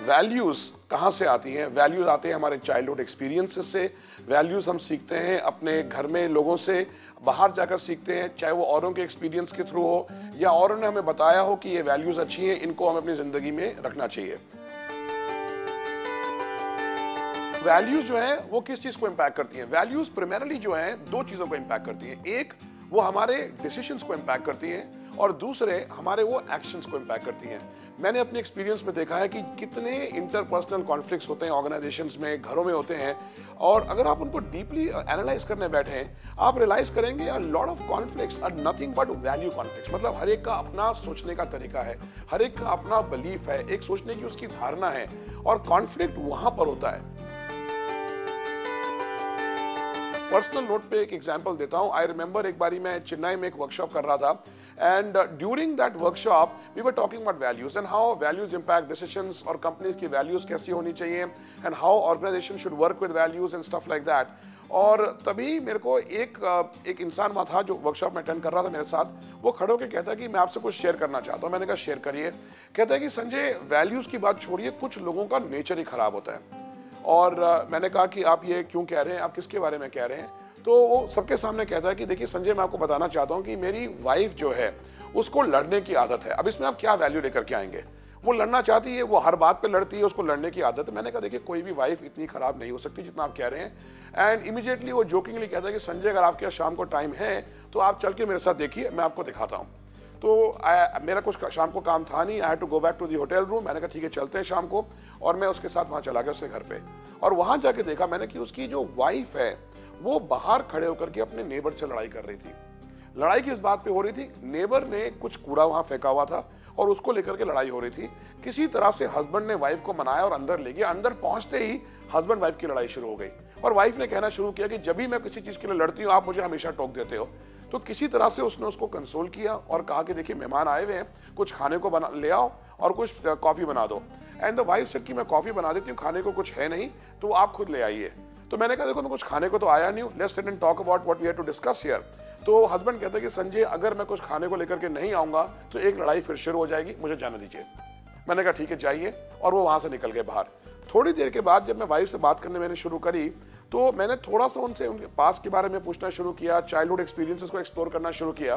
Values कहाँ से आती हैं? वैल्यूज आते हैं हमारे चाइल्डहुड एक्सपीरियंसेस से। वैल्यूज हम सीखते हैं अपने घर में लोगों से, बाहर जाकर सीखते हैं, चाहे वो औरों के एक्सपीरियंस के थ्रू हो या औरों ने हमें बताया हो कि ये वैल्यूज अच्छी हैं, इनको हमें अपनी जिंदगी में रखना चाहिए। वैल्यूज जो है वो किस चीज को इंपैक्ट करती हैं? वैल्यूज प्राइमरीली जो है दो चीजों को इंपैक्ट करती हैं। एक, वो हमारे डिसीजंस को इंपैक्ट करती हैं और दूसरे हमारे वो एक्शंस को इंपैक्ट करती हैं। मैंने अपने एक्सपीरियंस में देखा है कि कितने इंटरपर्सनल कॉन्फ्लिक्ट्स होते हैं ऑर्गेनाइजेशंस में, घरों में होते हैं, और अगर आप उनको डीपली एनालाइज करने बैठे आप रियलाइज करेंगे a lot of conflicts are nothing but value conflicts. मतलब हर एक का अपना सोचने का तरीका है, हर एक का अपना बिलीफ है, एक सोचने की उसकी धारणा है, और कॉन्फ्लिक्ट वहां पर होता है। पर्सनल नोट पे एक एग्जांपल देता हूं। आई रिमेंबर एक बारी मैं चेन्नई में एक वर्कशॉप कर रहा था, and during that workshop we were talking about values and how values impact decisions, और कंपनीज की वैल्यूज कैसी होनी चाहिए, and how organisation should work with values and stuff like that. और तभी मेरे को एक इंसान वहां था जो वर्कशॉप में अटेंड कर रहा था मेरे साथ। वो खड़े होकर कहता है कि मैं आपसे कुछ शेयर करना चाहता हूं। मैंने कहा शेयर करिए। कहता है कि संजय, वैल्यूज की बात छोड़िए, कुछ लोगों का नेचर ही खराब होता है। और मैंने कहा कि आप ये क्यों कह रहे हैं, आप किसके बारे में कह रहे हैं? तो वो सबके सामने कहता है कि देखिए संजय, मैं आपको बताना चाहता हूं कि मेरी वाइफ जो है उसको लड़ने की आदत है। अब इसमें आप क्या वैल्यू लेकर के आएंगे? वो लड़ना चाहती है, वो हर बात पे लड़ती है, उसको लड़ने की आदत है। मैंने कहा देखिए कोई भी वाइफ इतनी खराब नहीं हो सकती जितना आप कह रहे हैं। एंड इमीडिएटली वो जोकिंगली कहता है कि संजय, अगर आपके शाम को टाइम है तो आप चल के मेरे साथ देखिए, मैं आपको दिखाता हूँ। तो मेरा कुछ शाम को काम था नहीं, I had to go back to the hotel room. मैंने कहा ठीक है चलते हैं शाम को, और मैं उसके साथ वहां चला गया उसके घर पे। और वहां जाके देखा मैंने कि उसकी जो वाइफ है वो बाहर खड़े होकर के अपने नेबर से लड़ाई कर रही थी। लड़ाई किस बात पे हो रही थी? नेबर ने कुछ कूड़ा वहां फेंका हुआ था और उसको लेकर के लड़ाई हो रही थी। किसी तरह से हस्बैंड ने वाइफ को मनाया और अंदर ले गया। अंदर पहुंचते ही हस्बैंड वाइफ की लड़ाई शुरू हो गई, और वाइफ ने कहना शुरू किया कि जब भी मैं किसी चीज के लिए लड़ती हूँ आप मुझे हमेशा टोक देते हो। तो किसी तरह से उसने उसको कंसोल किया और कहा कि देखिए मेहमान आए हुए हैं, कुछ खाने को बना ले आओ और कुछ कॉफी बना दो। एंड द वाइफ सेड कि मैं कॉफी बना देती हूँ, खाने को कुछ है नहीं, तो आप खुद ले आइए। तो मैंने कहा देखो मैं कुछ खाने को तो आया नहीं हूँ, let's sit and talk about what we have to discuss here. तो हस्बैंड कहता है कि संजय, अगर मैं कुछ खाने को लेकर के नहीं आऊंगा तो एक लड़ाई फिर शुरू हो जाएगी, मुझे जाने दीजिए। मैंने कहा ठीक है जाइए, और वो वहां से निकल गए बाहर। थोड़ी देर के बाद जब मैं वाइफ से बात करने मैंने शुरू करी तो मैंने थोड़ा सा उनसे उनके पास के बारे में पूछना शुरू किया, चाइल्डहुड एक्सपीरियंसेस को एक्सप्लोर करना शुरू किया।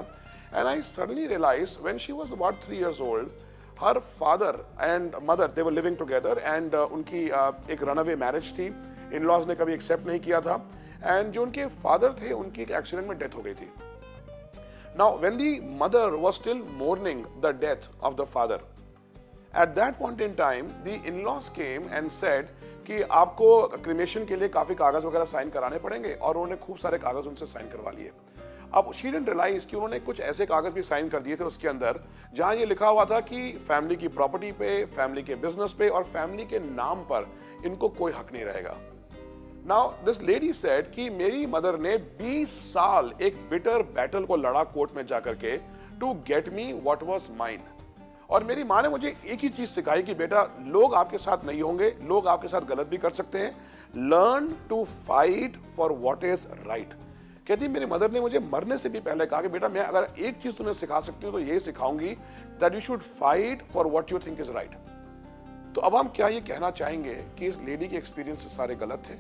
And I suddenly realised when she was about 3 years old, her father and mother they were living together, and उनकी एक रनअवे मैरिज थी, इन-लॉज ने कभी एक्सेप्ट नहीं किया था, एंड जो उनके फादर थे उनकी एक एक्सीडेंट में डेथ हो गई थी। Now when the mother was still morning the death of the father, at that point in time the in-laws came and said कि आपको क्रिमेशन के लिए काफी कागज वगैरह साइन कराने पड़ेंगे, और उन्होंने खूब सारे कागज उनसे साइन करवा लिए। अब शी डिडंट रियलाइज कि उन्होंने कुछ ऐसे कागज भी साइन कर दिए थे उसके अंदर जहां ये लिखा हुआ था कि फैमिली की प्रॉपर्टी पे, फैमिली के बिजनेस पे और फैमिली के नाम पर इनको कोई हक नहीं रहेगा। नाउ दिस लेडी सेड कि मेरी मदर ने 20 साल एक बिटर बैटल को लड़ा कोर्ट में जाकर के to get me what was mine. और मेरी माँ ने मुझे एक ही चीज सिखाई कि बेटा, लोग आपके साथ नहीं होंगे, लोग आपके साथ गलत भी कर सकते हैं, learn to fight for what is right. कहती मेरी मदर ने मुझे मरने से भी पहले कहा कि बेटा, मैं अगर एक चीज तुम्हें सिखा सकती हूँ तो यही सिखाऊंगी, that you should fight for what you think is right. तो अब हम क्या ये कहना चाहेंगे कि इस लेडी के एक्सपीरियंस सारे गलत थे?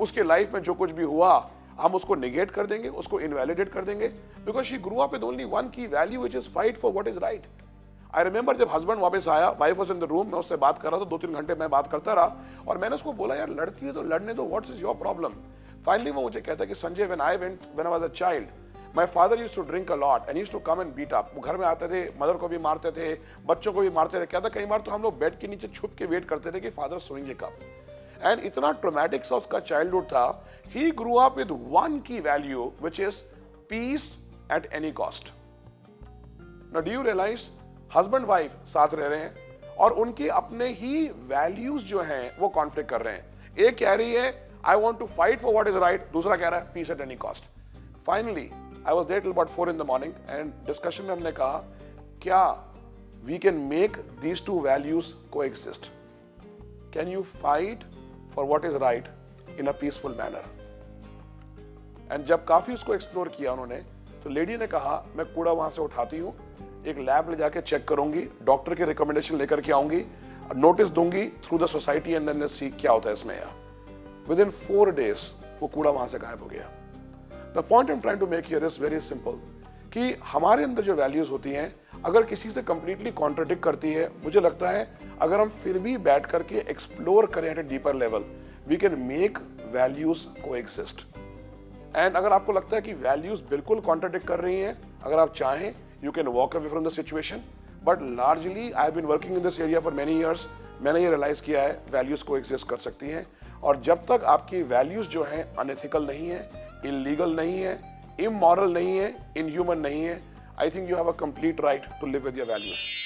उसके लाइफ में जो कुछ भी हुआ हम उसको निगेट कर देंगे, उसको इनवैलिडेट कर देंगे, because she grew up with only one की value which is fight for what is right. I remember जब हस्बैंड वापस आया, wife was in the room, मैं उससे बात कर रहा था, 2-3 घंटे मैं बात करता रहा, और मैंने उसको बोला यार लड़ती है तो लड़ने दो, what is your problem? Finally वो मुझे कहता है कि Sanjay, when I was a child, my father used to drink a lot and used to come and beat up. वो घर में आते थे, मदर को भी मारते थे, बच्चों को भी मारते थे। कहता कई बार तो हम लोग बेड के नीचे छुप के वेट करते थे कि फादर सोएंगे कब। एंड इतना ट्रॉमेटिक सा उसका चाइल्डहुड था। He grew up with one की value which is peace at any cost. Now do you realise, husband wife साथ रह रहे हैं और उनके अपने ही वैल्यूज जो हैं वो कॉन्फ्लिक्ट कर रहे हैं। एक कह रही है I want to fight for what is right, दूसरा कह रहा है peace at any cost. Finally I was there till about 4 in the morning and discussion में हमने कहा क्या we can make these two values coexist? Can you fight for what is right in a peaceful manner? And जब काफी उसको explore किया उन्होंने, तो लेडी ने कहा मैं कूड़ा वहां से उठाती हूं, एक लैब ले जाके चेक करूंगी, डॉक्टर के रिकमेंडेशन लेकर के आऊंगी, नोटिस दूंगी through the society and then see क्या होता है इसमें यार। विद इन 4 days वो कूड़ा वहां से गायब हो गया। The point I am trying to make here is very simple कि हमारे अंदर जो वैल्यूज होती हैं अगर किसी से कंप्लीटली कॉन्ट्रडिक्ट करती है, मुझे लगता है अगर हम फिर भी बैठ करके एक्सप्लोर करें at a deeper level, we can make values को एग्जिस्ट। एंड अगर आपको लगता है कि वैल्यूज बिल्कुल कॉन्ट्रडिक्ट कर रही हैं, अगर आप चाहें you can walk away from the situation. But largely I have been working in this area for many years, मैंने ये रियलाइज किया है वैल्यूज को एग्जिस्ट कर सकती हैं। और जब तक आपकी वैल्यूज जो हैं अनएथिकल नहीं है, इलीगल नहीं है, इमोरल नहीं है, इनह्यूमन नहीं है, I think you have a complete right to live with your values.